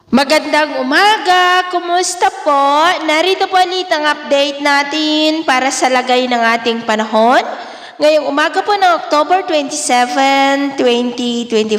Magandang umaga! Kumusta po? Narito po ulit ang update natin para sa lagay ng ating panahon. Ngayong umaga po ng October 27, 2025.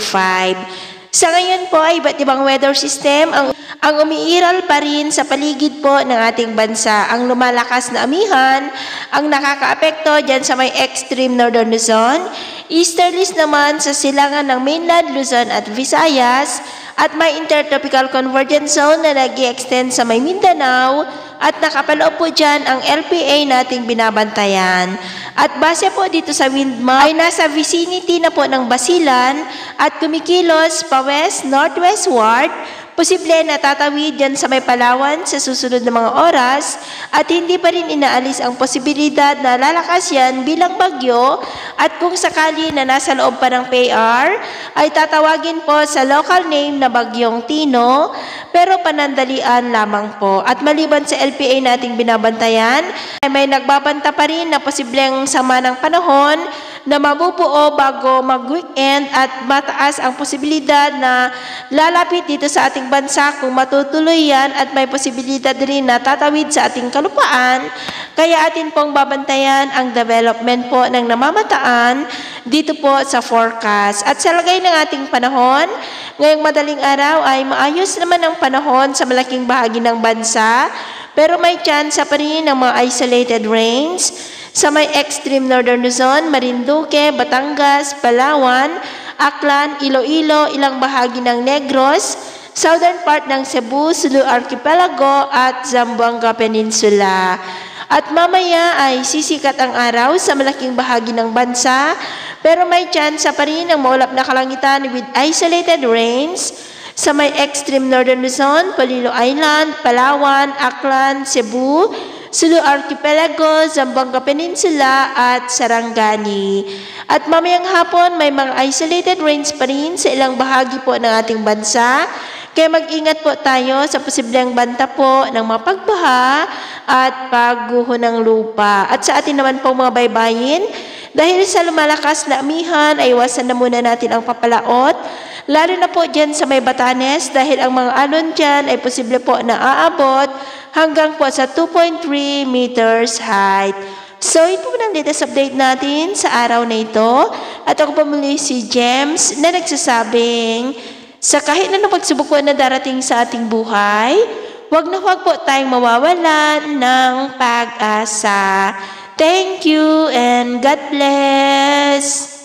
Sa ngayon po ay iba't ibang weather system ang umiiral pa rin sa paligid po ng ating bansa. Ang lumalakas na amihan ang nakakaapekto dyan sa may extreme northern Luzon, easterlies naman sa silangan ng mainland Luzon at Visayas, at may intertropical convergence zone na nag-i-extend sa may Mindanao at nakapaloob po dyan ang LPA nating binabantayan. At base po dito sa wind map ay nasa vicinity na po ng Basilan at kumikilos pa west-northwestward. Posible na tatawid dyan sa may Palawan sa susunod na mga oras at hindi pa rin inaalis ang posibilidad na lalakas yan bilang bagyo at kung sakali na nasa loob pa ng PAR ay tatawagin po sa local name na Bagyong Tino pero panandalian lamang po. At maliban sa LPA nating binabantayan ay may nagbabanta pa rin na posibleng sama ng panahon na mabubuo bago mag-weekend at mataas ang posibilidad na lalapit dito sa ating bansa kung matutuloy yan at may posibilidad rin na tatawid sa ating kalupaan. Kaya atin pong babantayan ang development po ng namamataan dito po sa forecast. At sa lagay ng ating panahon, ngayong madaling araw ay maayos naman ang panahon sa malaking bahagi ng bansa pero may chance pa rin ng mga isolated rains sa may extreme northern Luzon, Marinduque, Batangas, Palawan, Aklan, Iloilo, ilang bahagi ng Negros, southern part ng Cebu, Sulu Archipelago at Zamboanga Peninsula. At mamaya ay sisikat ang araw sa malaking bahagi ng bansa pero may chance pa rin ng maulap na kalangitan with isolated rains sa may extreme northern Luzon, Polillo Island, Palawan, Aklan, Cebu, Sulu Archipelago, Zamboanga Peninsula at Sarangani. At mamayang hapon may mga isolated rains pa rin sa ilang bahagi po ng ating bansa. Kaya mag-ingat po tayo sa posibleng banta po ng mapagbaha at pagguho ng lupa. At sa atin naman po mga baybayin, dahil sa lumalakas na amihan ay iwasan na muna natin ang papalaot. Lalo na po dyan sa may Batanes dahil ang mga alon dyan ay posible po na aabot hanggang po sa 2.3 meters height. So ito po ang latest update natin sa araw na ito. At ako po muli si James na nagsasabing sa kahit na pagsubok po na darating sa ating buhay, huwag po tayong mawawalan ng pag-asa. Thank you and God bless!